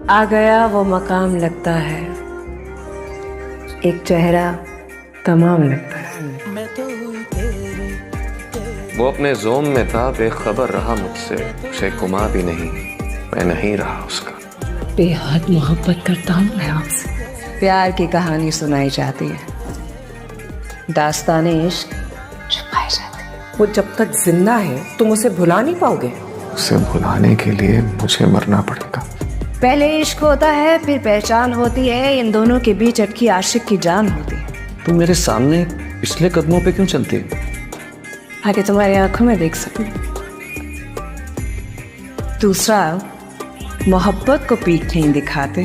आ गया वो मकाम लगता है, एक चेहरा तमाम लगता है। वो अपने जोम में था, बेखबर रहा मुझसे, उसे गुमा भी नहीं, मैं नहीं रहा उसका। बेहद मोहब्बत करता हूँ मैं आपसे। प्यार की कहानी सुनाई जाती है, दास्तान इश्क छुपाई जाती है। वो जब तक जिंदा है तुम उसे भुला नहीं पाओगे। उसे भुलाने के लिए मुझे मरना पड़ेगा। पहले इश्क होता है, फिर पहचान होती है, इन दोनों के बीच अटकी आशिक की जान होती है। तुम मेरे सामने पिछले कदमों पे क्यों चलती हो? ताकि तुम्हारी आंखों में देख सकूं। दूसरा, मोहब्बत को पीठ नहीं दिखाते,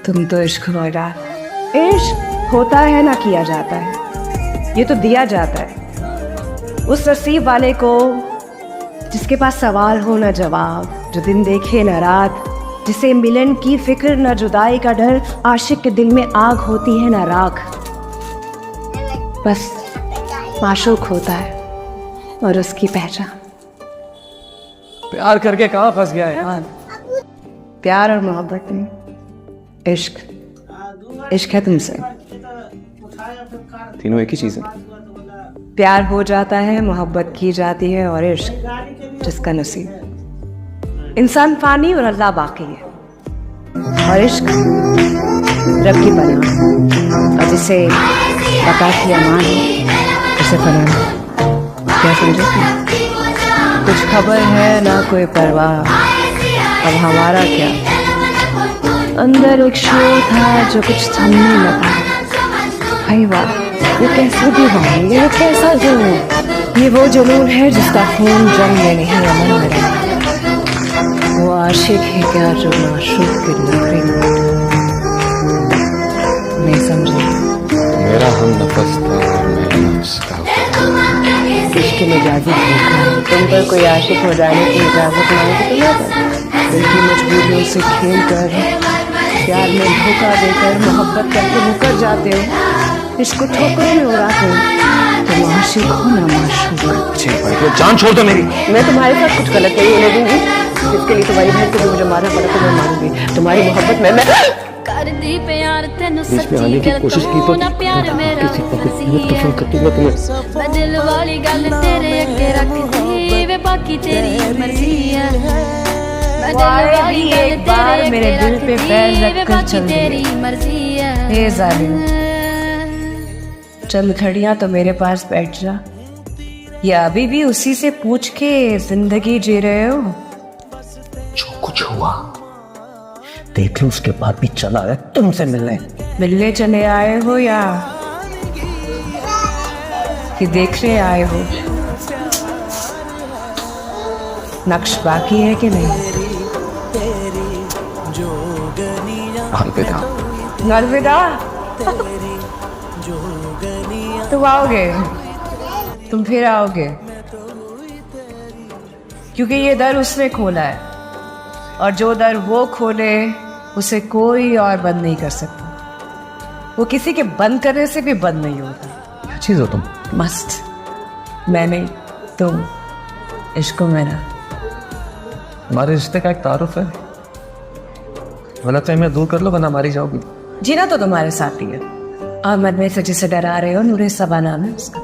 तुम तो इश्क हो रहा। इश्क होता है ना किया जाता है, ये तो दिया जाता है उस नसीब वाले को जिसके पास सवाल हो ना जवाब, जो दिन देखे न रात, जिसे मिलन की फिक्र न जुदाई का डर, आशिक के दिल में आग होती है न राख। बस माशूक होता है और उसकी पहचान। प्यार करके कहाँ फंस गया है? प्यार और मोहब्बत में इश्क, इश्क है तुमसे। तीनों एक ही चीज है। प्यार हो जाता है, मोहब्बत की जाती है, और इश्क जिसका नसीब। इंसान फानी और अल्लाह बाकी है, और इश्क रब की पनाह, और जिसे पता की अमान है उसे पनाह। क्या समझे? कुछ खबर है ना कोई परवाह, अब हमारा क्या। अंदर एक शोर था जो कुछ थमने लगा। भाई वाह, वो कैसे दीवानी, ये कैसा जुनून। ये वो जुनून है जिसका खून जंग में नहीं अमन में रहता। वो आशिक है क्या जो माशूक के नखरे नहीं समझे। मेरा हम नफस था और मैं नफ्स का इश्क मिजाजी धोखा है। तुम पर कोई आशिक हो जाने की इजाजत मांगे तो क्या करें? दिल की मजबूरियों से खेल कर, प्यार में धोखा देकर, मोहब्बत करके मुकर जाते हो, इसको ठोकरों में उड़ाते हो। तुम आशिक हो ना माशूक। जान छोड़ दो मेरी। मैं तुम्हारे साथ कुछ गलत नहीं होने दूंगी, जिसके लिए तुम्हारी बहन को मुझे मारना पड़ा तो मैं मारूंगी। तुम्हारी मोहब्बत में मैं बीच में आने की कोशिश की तो दिल वाली गल तेरे अगे रखदी वे, बाकी तेरी मर्जी है। एक बार मेरे दिल पे पैर रखकर चल तेरी मर्जी है। हे जालिम, चंद घड़ियां तो मेरे पास बैठ जा, या अभी भी उसी से पूछ के जिंदगी जी रहे हो? जो कुछ हुआ देख लो, उसके बाद भी चला है तुमसे मिलने चले आए हो या कि देखने आए हो? नक्श बाकी है कि नहीं? अलविदा। अलविदा? तुम आओगे, तुम फिर आओगे, क्योंकि ये दर उसने खोला है, और जो दर वो खोले उसे कोई और बंद नहीं कर सकता। वो किसी के बंद करने से भी बंद नहीं होता। क्या चीज हो तुम? मस्त, मैं नहीं, तुम। इश्क मेरा। हमारे रिश्ते का एक तारुफ है, गलतफहमियां दूर कर लो वरना मारी जाओगी। जीना तो तुम्हारे साथ ही है, और मन में से जिसे डरा रहे हो नूरे सबा नाम है उसका।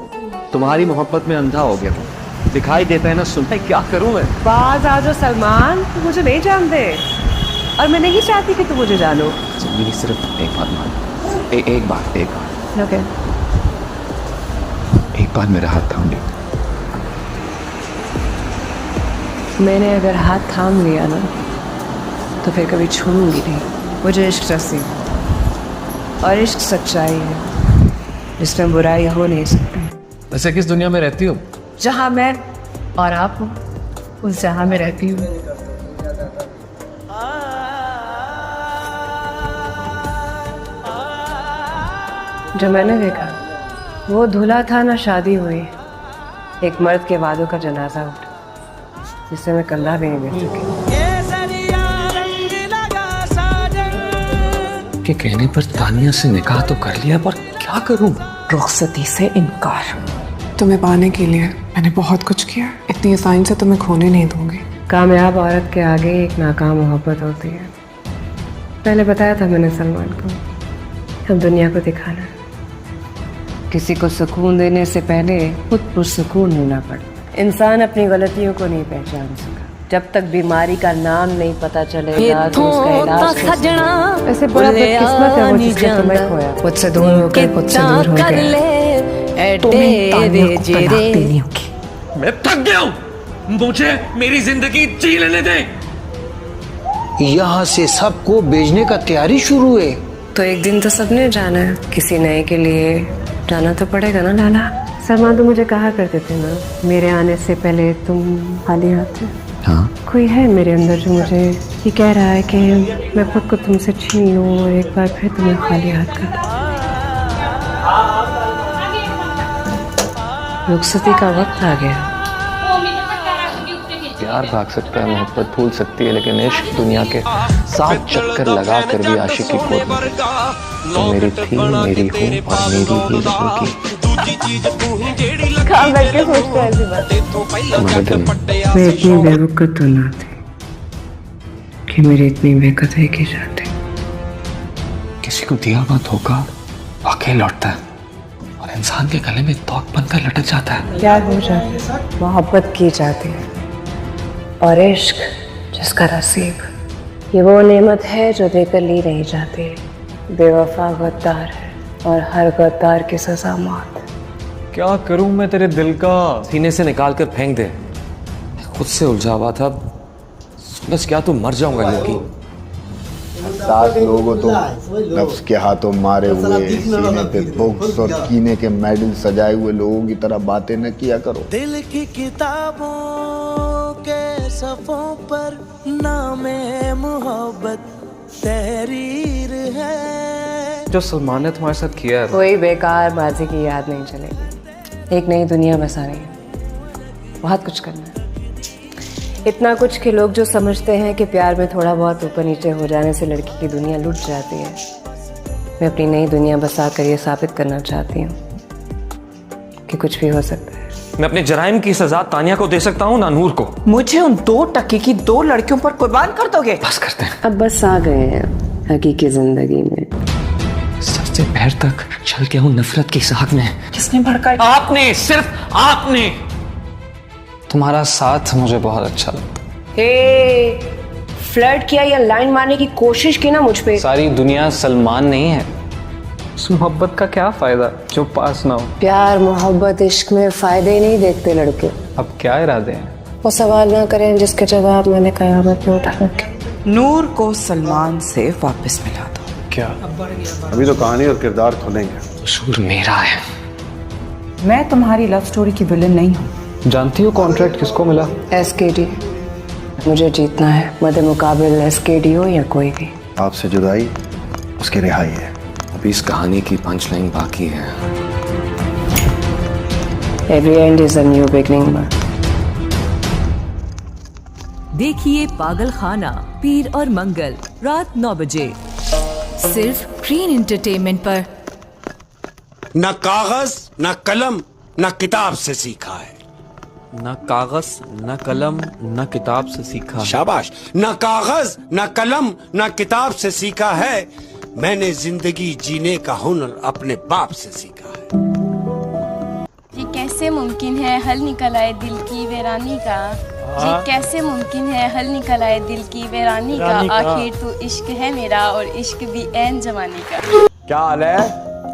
तुम्हारी मोहब्बत में अंधा हो गया, दिखाई देता है ना सुनता है, क्या करूं मैं? बाज आ जाओ सलमान, तुम मुझे नहीं जानते और मैं नहीं चाहती कि तुम मुझे जानो। मेरी सिर्फ एक बात मान, एक बार ओके, एक बार मेरा हाथ थाम ली। मैंने अगर हाथ थाम लिया ना तो फिर कभी छोड़ूंगी नहीं। मुझे इश्क नसीब, और इश्क सच्चाई है जिसमें बुराई हो नहीं सकती। वैसे किस दुनिया में रहती हो? जहाँ मैं और आप हो, उस जहाँ में रहती हूँ। जो मैंने देखा वो धुला था ना शादी हुई, एक मर्द के वादों का जनाजा उठा जिससे मैं कंधा भी नहीं मिल सकी। के कहने पर तानिया से निकाह तो कर लिया, पर क्या करूं? रुखसती से इनकार। तुम्हें पाने के लिए मैंने बहुत कुछ किया, इतनी आसानी से तुम्हें खोने नहीं दूंगी। कामयाब औरत के आगे एक नाकाम मोहब्बत होती है। पहले बताया था मैंने सलमान को, अब दुनिया को दिखाना है। किसी को सुकून देने से पहले खुद पुरसुकून होना पड़ता। इंसान अपनी गलतियों को नहीं पहचान सका। जब तक बीमारी का नाम नहीं पता चलेगा तो उसका इलाज कैसे? ऐसे बड़ा बदकिस्मत है वो जिसने तुम्हें खोया। खुद से दूर होकर खुद से दूर हो गया। तुम्हें तानिया को तलाक देनी होगी। मैं थक गया हूं, मुझे मेरी जिंदगी जी लेने दे। यहाँ से सबको भेजने का तैयारी शुरू है। तो एक दिन तो सबने जाना है, किसी नए के लिए जाना तो पड़ेगा ना लाला। सलमान तो मुझे कहा करते थे ना, मेरे आने से पहले तुम खाली हाथ थे। हाँ, कोई है मेरे अंदर जो मुझे ये कह रहा है कि मैं खुद को तुमसे छीन लूं और एक बार फिर तुम्हें खाली हाथ कर दूं। रुखसती का वक्त आ गया। प्यार भाग सकता है, मोहब्बत भूल सकती है, लेकिन इश्क दुनिया के 7 चक्कर लगा कर भी आशिकी को तो मेरी थी, मेरी हूँ और मेरी ही रहूंगी। मैं इतनी बेवकूफ तो ना थी कि मेरी इतनी बेकदरी की जाती। किसी को दिया हुआ धोखा वाकई लौटता है और इंसान के गले में तोक बनकर लटक जाता है। प्यार हो जाता है, मोहब्बत की जाती है, और इश्क जिसका नसीब ये वो नेमत है जो देकर ली नहीं जाती। बेवफा गद्दार है और हर गद्दार की सजा मौत। क्या करूं मैं तेरे दिल का सीने से निकाल कर फेंक दे। खुद से उलझा हुआ था, समझ क्या तू मर जाऊंगा लड़की। 7 लोगों तो नफ्स के हाथों मारे हुए, सीने पे बुक्स और कीने के मेडल सजाए हुए लोगों की तरह बातें न किया करो। दिल की किताबों के सफ़ों पर नामे मोहब्बत तहरीर है। जो सलमान ने तुम्हारे साथ किया है, कोई बेकार बाजी की याद नहीं चलेगी। एक नई दुनिया बसा रही है, बहुत कुछ करना है। इतना कुछ कि लोग जो समझते हैं कि प्यार में थोड़ा बहुत ऊपर नीचे हो जाने से लड़की की दुनिया लुट जाती है, मैं अपनी नई दुनिया बसा कर ये साबित करना चाहती हूँ कि कुछ भी हो सकता है। मैं अपने जराइम की सजा तानिया को दे सकता हूँ ना नूर को। मुझे उन 2 टके की 2 लड़कियों पर कुर्बान कर दोगे? बस करते हैं। अब बस आ गए हैं हकीकी जिंदगी में। सर से पैर तक चल के हूँ नफरत की साग में। किसने भड़काया? आपने, सिर्फ आपने। तुम्हारा साथ मुझे बहुत अच्छा लगता। फ्लर्ट किया या लाइन मारने की कोशिश की ना मुझ पे। सारी दुनिया सलमान नहीं है। इस मोहब्बत का क्या फायदा जो पास ना हो। प्यार मोहब्बत इश्क में फायदे नहीं देखते लड़के। अब क्या इरादे हैं? वो सवाल ना करें जिसके जवाब मैंने कयामत में उठा रखे। नूर को सलमान से वापस मिला दो। क्या? अभी तो कहानी और किरदार खुलेंगे। कसूर मेरा है। मैं तुम्हारी लव स्टोरी की विलन नहीं हूँ। जानती हो कॉन्ट्रैक्ट किसको मिला? SKD। मुझे जीतना है, मदे मुकाबिल SKD हो या कोई भी। आपसे जुदाई उसकी रिहाई है। अभी इस कहानी की पंच लाइन बाकी है। Every end is a new beginning। देखिए पागल खाना पीर और मंगल रात 9 बजे सिर्फ ग्रीन एंटरटेनमेंट पर। न कागज न कलम न किताब से सीखा है। न कागज न कलम न किताब से सीखा। शाबाश। न कागज न कलम न किताब से सीखा है, मैंने जिंदगी जीने का हुनर अपने बाप से सीखा है। ये कैसे मुमकिन है हल निकल आए दिल की वीरानी का। ये कैसे मुमकिन है हल निकल आए दिल की वीरानी का। आखिर तो इश्क है मेरा और इश्क भी ऐन जवानी का। क्या हाल है?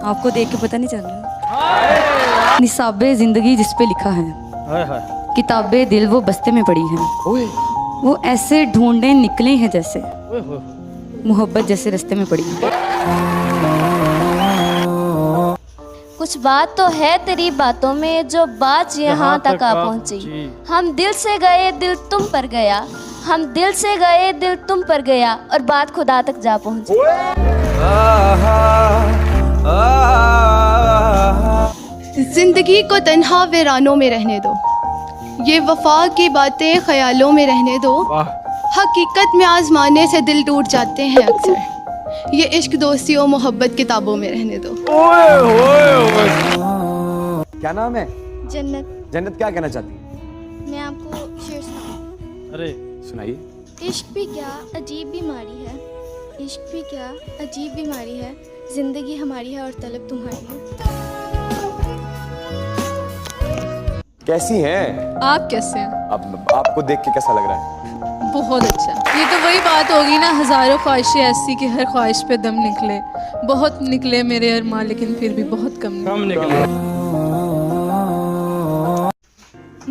आपको देख के पता नहीं चल रहा? निसाबे जिंदगी जिस पे लिखा है, किताबे दिल वो बस्ते में पड़ी हैं। वो ऐसे ढूंढे निकले हैं जैसे मोहब्बत जैसे रास्ते में पड़ी है। कुछ बात तो है तेरी बातों में जो बात यहाँ तक आ पहुँची। हम दिल से गए दिल तुम पर गया, हम दिल से गए दिल तुम पर गया और बात खुदा तक जा पहुँची। जिंदगी को तन्हा वीरानों में रहने दो, ये वफा की बातें ख्यालों में रहने दो। हकीकत में आजमाने से दिल टूट जाते हैं अक्सर, ये इश्क दोस्ती और मोहब्बत किताबों में रहने दो। क्या नाम है? जन्नत। जन्नत क्या कहना चाहती है? मैं आपको शेर सुनाऊं? अरे सुनाइए। इश्क भी क्या अजीब बीमारी है, इश्क भी क्या अजीब बीमारी है, जिंदगी हमारी है और तलब तुम्हारी है। कैसी हैं आप? कैसे हैं? अब आपको देख के कैसा लग रहा है? बहुत अच्छा। ये तो वही बात होगी ना, हजारों ख्वाहिशें ऐसी कि हर ख्वाहिश पे दम निकले। बहुत निकले मेरे अरमान, लेकिन फिर भी बहुत कम निकले।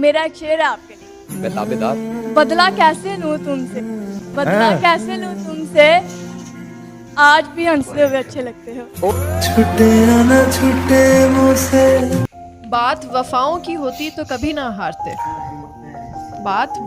मेरा एक शेर है आपके लिए। बेताबेदार। बदला कैसे लूं तुमसे, बदला कैसे लूं तुमसे, आज भी हंसते हुए अच्छे लगते हो। छुटे ना छुटे मुझसे। बात वफाओं की होती तो कभी ना हारते। बात